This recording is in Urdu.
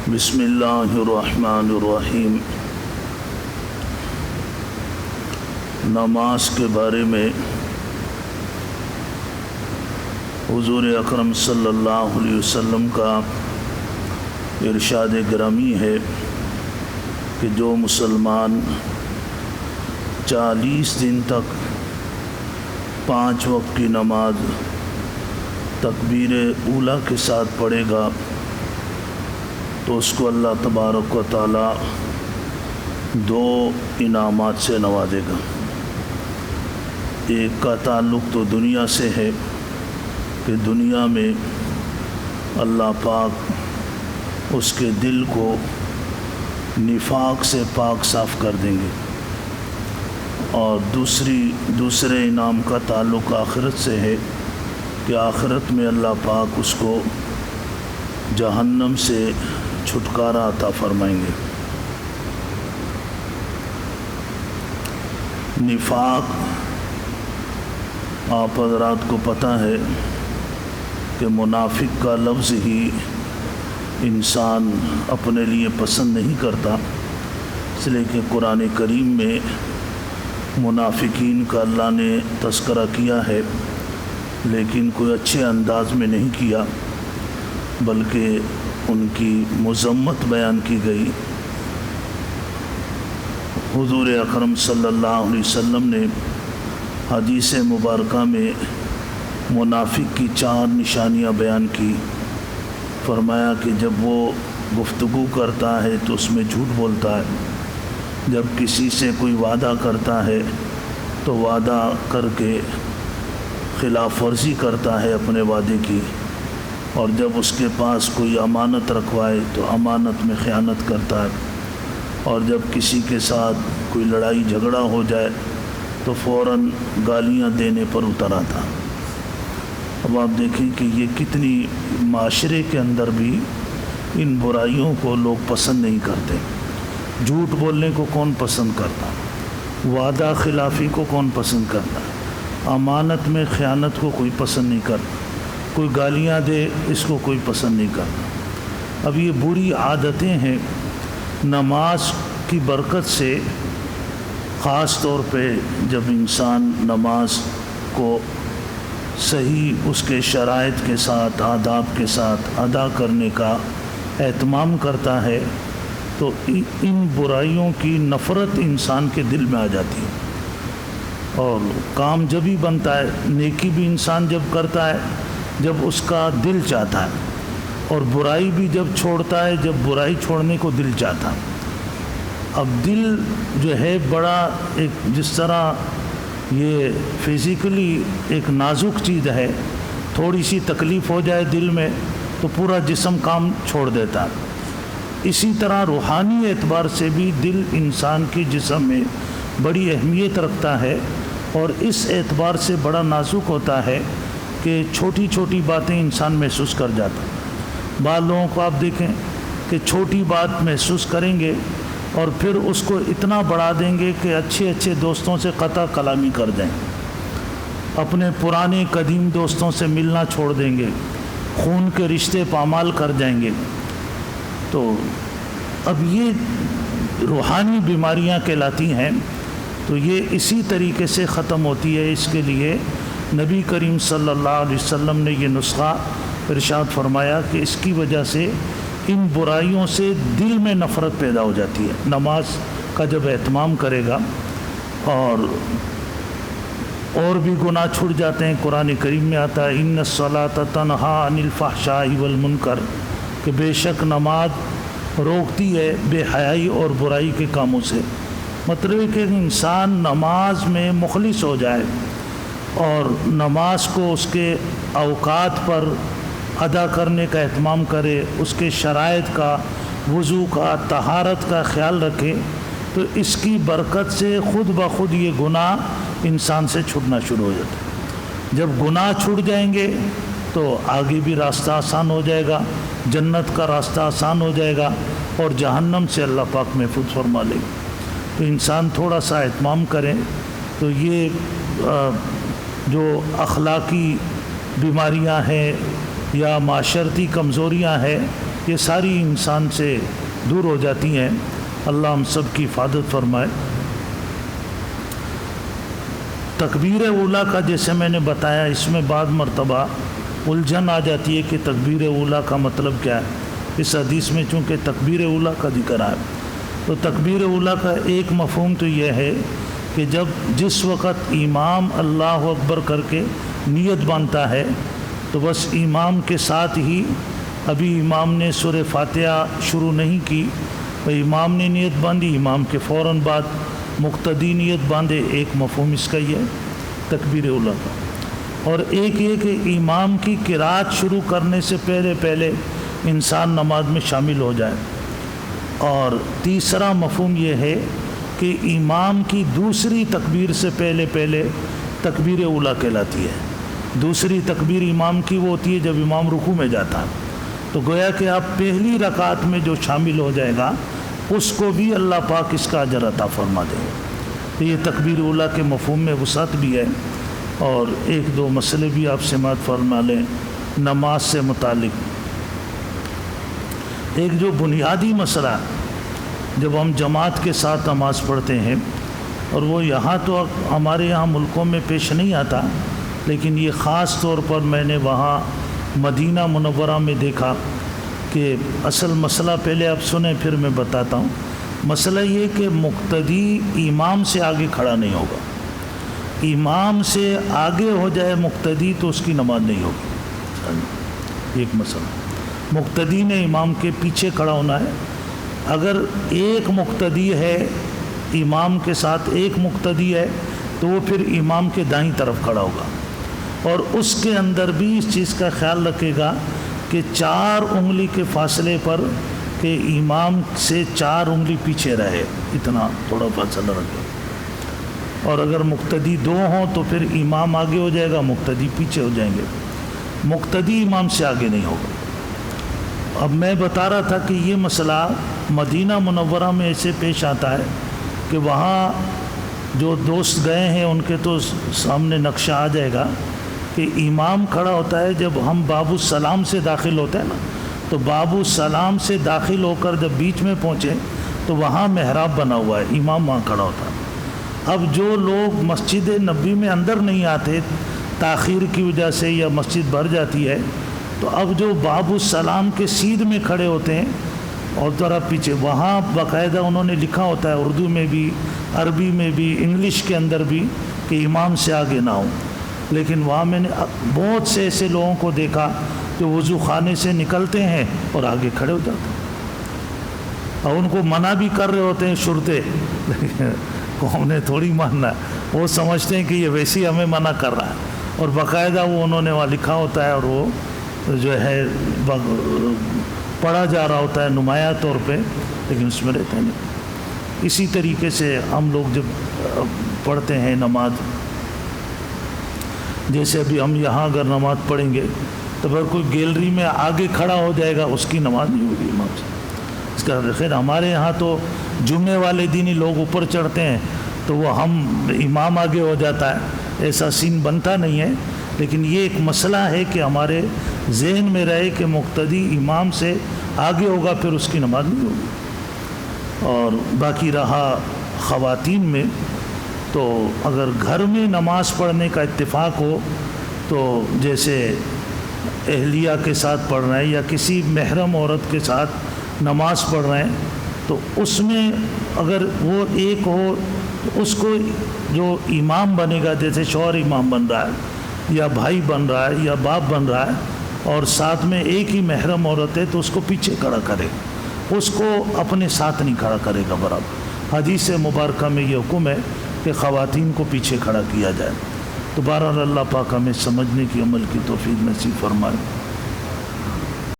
بسم اللہ الرحمن الرحیم۔ نماز کے بارے میں حضور اکرم صلی اللہ علیہ وسلم کا ارشاد گرامی ہے کہ جو مسلمان 40 دن تک 5 وقت کی نماز تکبیر اولیٰ کے ساتھ پڑھے گا تو اس کو اللہ تبارک و تعالی 2 انعامات سے نوازے گا۔ ایک کا تعلق تو دنیا سے ہے کہ دنیا میں اللہ پاک اس کے دل کو نفاق سے پاک صاف کر دیں گے، اور دوسرے انعام کا تعلق آخرت سے ہے کہ آخرت میں اللہ پاک اس کو جہنم سے چھٹکارا عطا فرمائیں گے۔ نفاق آپ حضرات کو پتہ ہے کہ منافق کا لفظ ہی انسان اپنے لیے پسند نہیں کرتا، اس لیے کہ قرآن کریم میں منافقین کا اللہ نے تذکرہ کیا ہے، لیکن کوئی اچھے انداز میں نہیں کیا، بلکہ ان کی مذمت بیان کی گئی۔ حضور اکرم صلی اللہ علیہ وسلم نے حدیث مبارکہ میں منافق کی 4 نشانیاں بیان کی۔ فرمایا کہ جب وہ گفتگو کرتا ہے تو اس میں جھوٹ بولتا ہے، جب کسی سے کوئی وعدہ کرتا ہے تو وعدہ کر کے خلاف ورزی کرتا ہے اپنے وعدے کی، اور جب اس کے پاس کوئی امانت رکھوائے تو امانت میں خیانت کرتا ہے، اور جب کسی کے ساتھ کوئی لڑائی جھگڑا ہو جائے تو فوراً گالیاں دینے پر اتر آتا۔ اب آپ دیکھیں کہ یہ کتنی معاشرے کے اندر بھی ان برائیوں کو لوگ پسند نہیں کرتے۔ جھوٹ بولنے کو کون پسند کرتا، وعدہ خلافی کو کون پسند کرتا، امانت میں خیانت کو کوئی پسند نہیں کرتا، کوئی گالیاں دے اس کو کوئی پسند نہیں کرتا۔ اب یہ بری عادتیں ہیں، نماز کی برکت سے خاص طور پہ جب انسان نماز کو صحیح اس کے شرائط کے ساتھ آداب کے ساتھ ادا کرنے کا اہتمام کرتا ہے تو ان برائیوں کی نفرت انسان کے دل میں آ جاتی ہے، اور کام جب ہی بنتا ہے، نیکی بھی انسان جب کرتا ہے جب اس کا دل چاہتا ہے، اور برائی بھی جب چھوڑتا ہے جب برائی چھوڑنے کو دل چاہتا ہے۔ اب دل جو ہے بڑا ایک، جس طرح یہ فزیکلی ایک نازک چیز ہے، تھوڑی سی تکلیف ہو جائے دل میں تو پورا جسم کام چھوڑ دیتا ہے، اسی طرح روحانی اعتبار سے بھی دل انسان کی جسم میں بڑی اہمیت رکھتا ہے، اور اس اعتبار سے بڑا نازک ہوتا ہے کہ چھوٹی چھوٹی باتیں انسان محسوس کر جاتا ہے۔ بعض لوگوں کو آپ دیکھیں کہ چھوٹی بات محسوس کریں گے اور پھر اس کو اتنا بڑھا دیں گے کہ اچھے اچھے دوستوں سے قطع کلامی کر دیں، اپنے پرانے قدیم دوستوں سے ملنا چھوڑ دیں گے، خون کے رشتے پامال کر جائیں گے۔ تو اب یہ روحانی بیماریاں کہلاتی ہیں، تو یہ اسی طریقے سے ختم ہوتی ہے۔ اس کے لیے نبی کریم صلی اللہ علیہ وسلم نے یہ نسخہ ارشاد فرمایا کہ اس کی وجہ سے ان برائیوں سے دل میں نفرت پیدا ہو جاتی ہے۔ نماز کا جب اہتمام کرے گا اور بھی گناہ چھوٹ جاتے ہیں۔ قرآن کریم میں آتا ہے ان الصلاۃ تنہی عن الفحشاء والمنکر، کہ بے شک نماز روکتی ہے بے حیائی اور برائی کے کاموں سے۔ مطلب ہے کہ انسان نماز میں مخلص ہو جائے اور نماز کو اس کے اوقات پر ادا کرنے کا اہتمام کرے، اس کے شرائط کا، وضو کا، طہارت کا خیال رکھے، تو اس کی برکت سے خود بخود یہ گناہ انسان سے چھوٹنا شروع ہو جاتا ہے۔ جب گناہ چھوٹ جائیں گے تو آگے بھی راستہ آسان ہو جائے گا، جنت کا راستہ آسان ہو جائے گا، اور جہنم سے اللہ پاک محفوظ فرما لے گا۔ تو انسان تھوڑا سا اہتمام کریں تو یہ جو اخلاقی بیماریاں ہیں یا معاشرتی کمزوریاں ہیں، یہ ساری انسان سے دور ہو جاتی ہیں۔ اللہ ہم سب کی حفاظت فرمائے۔ تکبیر اولیٰ کا جیسے میں نے بتایا، اس میں بعض مرتبہ الجھن آ جاتی ہے کہ تکبیر اولیٰ کا مطلب کیا ہے۔ اس حدیث میں چونکہ تکبیر اولیٰ کا ذکر ہے، تو تکبیر اولیٰ کا ایک مفہوم تو یہ ہے کہ جس وقت امام اللہ اکبر کر کے نیت باندھتا ہے تو بس امام کے ساتھ ہی، ابھی امام نے سورہ فاتحہ شروع نہیں کی، امام نے نیت باندھی، امام کے فوراً بعد مقتدی نیت باندھے، ایک مفہوم اس کا یہ ہے تکبیر اولیٰ کا۔ اور ایک یہ کہ امام کی قرات شروع کرنے سے پہلے انسان نماز میں شامل ہو جائے۔ اور تیسرا مفہوم یہ ہے کہ امام کی دوسری تکبیر سے پہلے تکبیر اولیٰ کہلاتی ہے۔ دوسری تکبیر امام کی وہ ہوتی ہے جب امام رکوع میں جاتا ہے، تو گویا کہ آپ پہلی رکعت میں جو شامل ہو جائے گا اس کو بھی اللہ پاک اس کا اجر عطا فرما دے گا۔ تو یہ تکبیر اولیٰ کے مفہوم میں وسعت بھی ہے۔ اور ایک دو مسئلے بھی آپ سماعت فرما لیں نماز سے متعلق۔ ایک جو بنیادی مسئلہ جب ہم جماعت کے ساتھ نماز پڑھتے ہیں، اور وہ یہاں تو ہمارے یہاں ملکوں میں پیش نہیں آتا، لیکن یہ خاص طور پر میں نے وہاں مدینہ منورہ میں دیکھا کہ اصل مسئلہ پہلے آپ سنیں پھر میں بتاتا ہوں۔ مسئلہ یہ کہ مقتدی امام سے آگے کھڑا نہیں ہوگا۔ امام سے آگے ہو جائے مقتدی تو اس کی نماز نہیں ہوگی۔ ایک مسئلہ، مقتدی نے امام کے پیچھے کھڑا ہونا ہے۔ اگر ایک مقتدی ہے امام کے ساتھ، ایک مقتدی ہے تو وہ پھر امام کے دائیں طرف کھڑا ہوگا، اور اس کے اندر بھی اس چیز کا خیال رکھے گا کہ 4 انگلی کے فاصلے پر کہ امام سے 4 انگلی پیچھے رہے، اتنا تھوڑا فاصلہ رکھے۔ اور اگر مقتدی 2 ہوں تو پھر امام آگے ہو جائے گا، مقتدی پیچھے ہو جائیں گے، مقتدی امام سے آگے نہیں ہوگا۔ اب میں بتا رہا تھا کہ یہ مسئلہ مدینہ منورہ میں ایسے پیش آتا ہے کہ وہاں جو دوست گئے ہیں ان کے تو سامنے نقشہ آ جائے گا کہ امام کھڑا ہوتا ہے جب ہم باب السلام سے داخل ہوتے ہیں نا، تو باب السلام سے داخل ہو کر جب بیچ میں پہنچے تو وہاں محراب بنا ہوا ہے، امام وہاں کھڑا ہوتا ہے۔ اب جو لوگ مسجد نبوی میں اندر نہیں آتے تاخیر کی وجہ سے یا مسجد بھر جاتی ہے، تو اب جو باب السلام کے سیدھ میں کھڑے ہوتے ہیں اور ذرا پیچھے، وہاں باقاعدہ انہوں نے لکھا ہوتا ہے اردو میں بھی، عربی میں بھی، انگلش کے اندر بھی کہ امام سے آگے نہ ہوں۔ لیکن وہاں میں نے بہت سے ایسے لوگوں کو دیکھا جو وضو خانے سے نکلتے ہیں اور آگے کھڑے ہو جاتے ہیں، اور ان کو منع بھی کر رہے ہوتے ہیں شرطے، قوم نے تھوڑی ماننا ہے، وہ سمجھتے ہیں کہ یہ ویسے ہی ہمیں منع کر رہا ہے، اور باقاعدہ وہ انہوں نے وہاں لکھا ہوتا ہے اور وہ جو ہے پڑھا جا رہا ہوتا ہے نمایاں طور پہ، لیکن اس میں رہتے نہیں۔ اسی طریقے سے ہم لوگ جب پڑھتے ہیں نماز، جیسے ابھی ہم یہاں اگر نماز پڑھیں گے تو اگر کوئی گیلری میں آگے کھڑا ہو جائے گا اس کی نماز نہیں ہوگی امام سے۔ اس کا خیر ہمارے یہاں تو جمعے والے دن ہی لوگ اوپر چڑھتے ہیں تو وہ ہم امام آگے ہو جاتا ہے، ایسا سین بنتا نہیں ہے، لیکن یہ ایک مسئلہ ہے کہ ہمارے ذہن میں رہے کہ مقتدی امام سے آگے ہوگا پھر اس کی نماز نہیں ہوگی۔ اور باقی رہا خواتین میں، تو اگر گھر میں نماز پڑھنے کا اتفاق ہو تو جیسے اہلیہ کے ساتھ پڑھ رہے ہیں یا کسی محرم عورت کے ساتھ نماز پڑھ رہے ہیں، تو اس میں اگر وہ ایک ہو تو اس کو جو امام بنے گا، جیسے شوہر امام بن رہا ہے یا بھائی بن رہا ہے یا باپ بن رہا ہے اور ساتھ میں ایک ہی محرم عورت ہے، تو اس کو پیچھے کھڑا کرے، اس کو اپنے ساتھ نہیں کھڑا کرے گا برابر۔ حدیث مبارکہ میں یہ حکم ہے کہ خواتین کو پیچھے کھڑا کیا جائے۔ تو بہرحال اللہ پاک ہمیں سمجھنے کی، عمل کی توفیق نصیب فرمائے۔